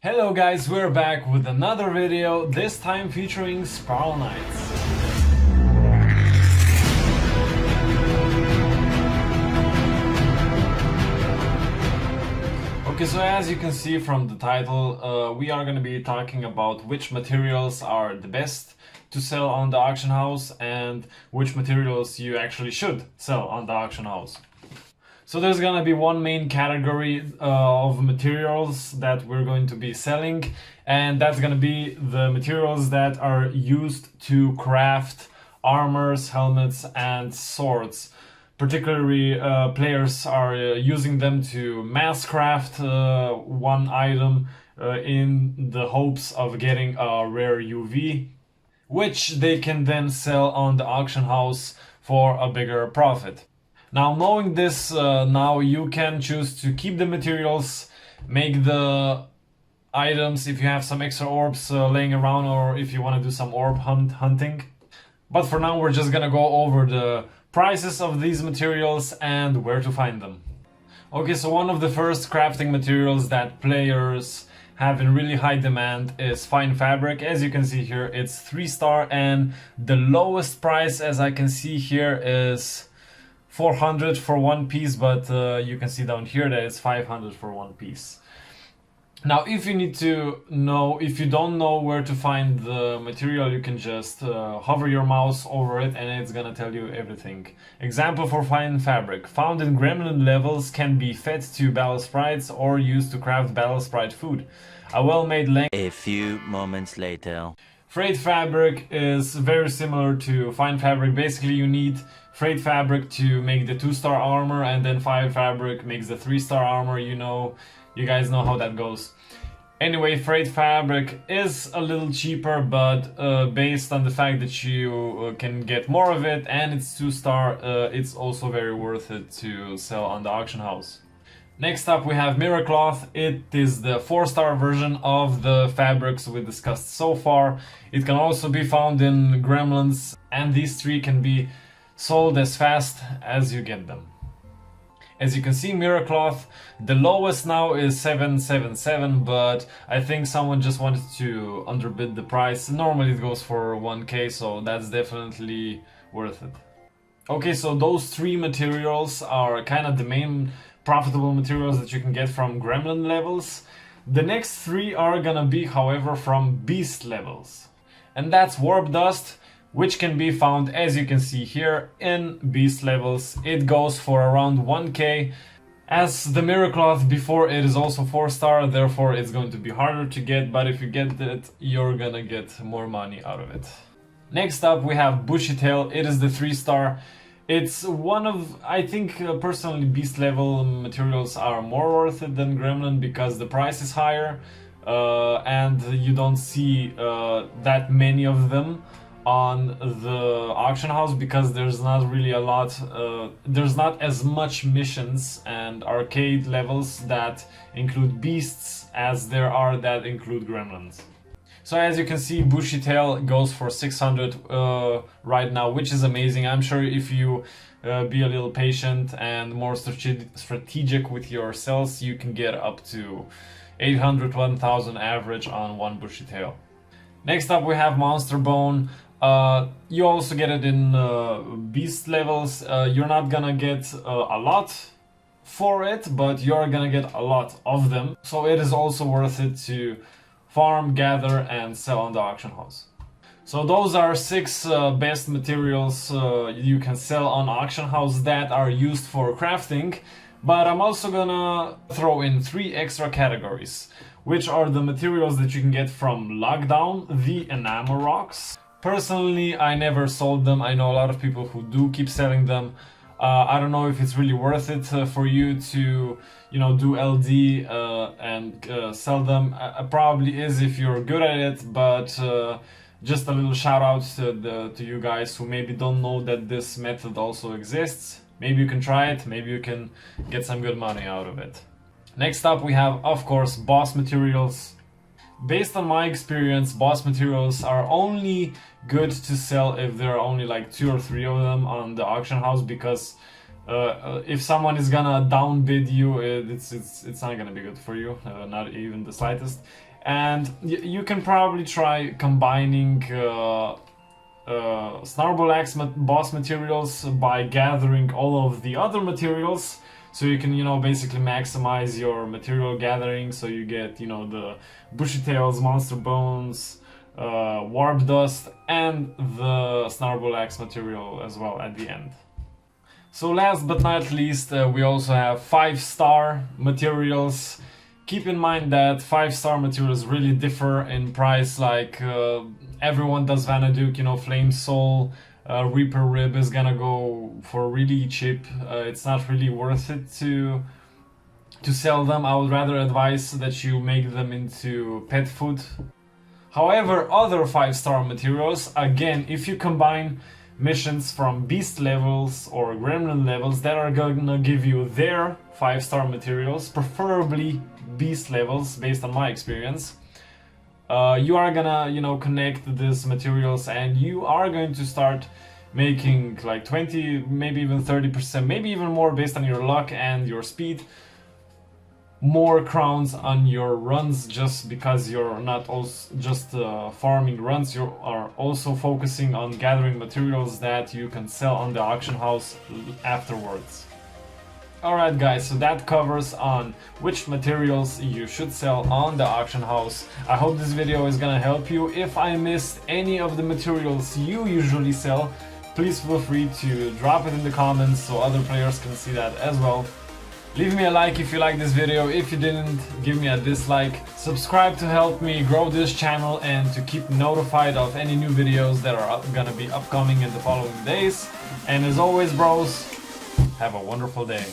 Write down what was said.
Hello guys, we're back with another video, this time featuring Spiral Knights. Okay, so as you can see from the title, we are going to be talking about which materials are the best to sell on the auction house and which materials you actually should sell on the auction house. So there's gonna be one main category of materials that we're going to be selling, and that's gonna be the materials that are used to craft armors, helmets, and swords. Particularly, players are using them to mass craft one item in the hopes of getting a rare UV, which they can then sell on the auction house for a bigger profit. Now, knowing this, now you can choose to keep the materials, make the items if you have some extra orbs laying around, or if you want to do some orb hunting. But for now, we're just gonna go over the prices of these materials and where to find them. Okay, so one of the first crafting materials that players have in really high demand is fine fabric. As you can see here, it's 3-star, and the lowest price, as I can see here, is 400 for one piece, but you can see down here that it's 500 for one piece. Now, if you don't know where to find the material, you can just hover your mouse over it and it's gonna tell you everything. Example for fine fabric. Found in gremlin levels, can be fed to battle sprites or used to craft battle sprite food. A well-made length. A few moments later. Frayed fabric is very similar to fine fabric. Basically, you need frayed fabric to make the 2-star armor, and then fine fabric makes the 3-star armor. You guys know how that goes. Anyway, frayed fabric is a little cheaper, but based on the fact that you can get more of it and it's 2-star, it's also very worth it to sell on the auction house. Next up, we have mirror cloth. It is the 4-star version of the fabrics we discussed so far. It can also be found in gremlins, and these three can be sold as fast as you get them. As you can see, mirror cloth, the lowest now is 777, but I think someone just wanted to underbid the price. Normally it goes for 1k, so that's definitely worth it. Okay, so those three materials are kind of the main profitable materials that you can get from gremlin levels. The next three are gonna be, however, from beast levels. And that's warp dust, which can be found, as you can see here, in beast levels. It goes for around 1k. As the mirror cloth before, it is also 4-star, therefore it's going to be harder to get, but if you get it, you're gonna get more money out of it. Next up, we have Bushy Tail. It is the 3-star. It's one of, I think personally, beast level materials are more worth it than gremlin because the price is higher and you don't see that many of them on the auction house because there's not really a lot, there's not as much missions and arcade levels that include beasts as there are that include gremlins. So as you can see, Bushy Tail goes for 600 right now, which is amazing. I'm sure if you be a little patient and more strategic with your sales, you can get up to 800, 1000 average on one Bushy Tail. Next up, we have Monster Bone. You also get it in beast levels. You're not gonna get a lot for it, but you're gonna get a lot of them. So it is also worth it to farm, gather, and sell on the auction house. So those are 6 best materials you can sell on auction house that are used for crafting. But I'm also gonna throw in 3 extra categories, which are the materials that you can get from Lockdown, the enamel rocks. Personally, I never sold them. I know a lot of people who do keep selling them. I don't know if it's really worth it for you to, do LD and sell them. Probably is if you're good at it, but just a little shout out to you guys who maybe don't know that this method also exists. Maybe you can try it, maybe you can get some good money out of it. Next up, we have, of course, boss materials. Based on my experience, boss materials are only good to sell if there are only like 2 or 3 of them on the auction house, because if someone is gonna downbid you, it's not gonna be good for you, not even the slightest. And you can probably try combining Snarble boss materials by gathering all of the other materials, so you can, you know, basically maximize your material gathering, so you get, you know, the Bushy Tails, Monster Bones, Warp Dust, and the Snarble material as well at the end. So last but not least, we also have 5-star materials. Keep in mind that 5-star materials really differ in price, like everyone does Vanaduke, you know, Flame Soul, Reaper Rib is gonna go for really cheap. It's not really worth it to sell them. I would rather advise that you make them into pet food. However, other 5-star materials, again, if you combine missions from beast levels or gremlin levels that are gonna give you their 5-star materials, preferably beast levels based on my experience, you are gonna, you know, connect these materials and you are going to start making like 20, maybe even 30%, maybe even more based on your luck and your speed, more crowns on your runs, just because you're not also just farming runs, you are also focusing on gathering materials that you can sell on the auction house afterwards. Alright guys, so that covers on which materials you should sell on the auction house. I hope this video is gonna help you. If I missed any of the materials you usually sell, please feel free to drop it in the comments so other players can see that as well. Leave me a like if you like this video. If you didn't, give me a dislike. Subscribe to help me grow this channel and to keep notified of any new videos that are gonna be upcoming in the following days. And as always, bros, have a wonderful day.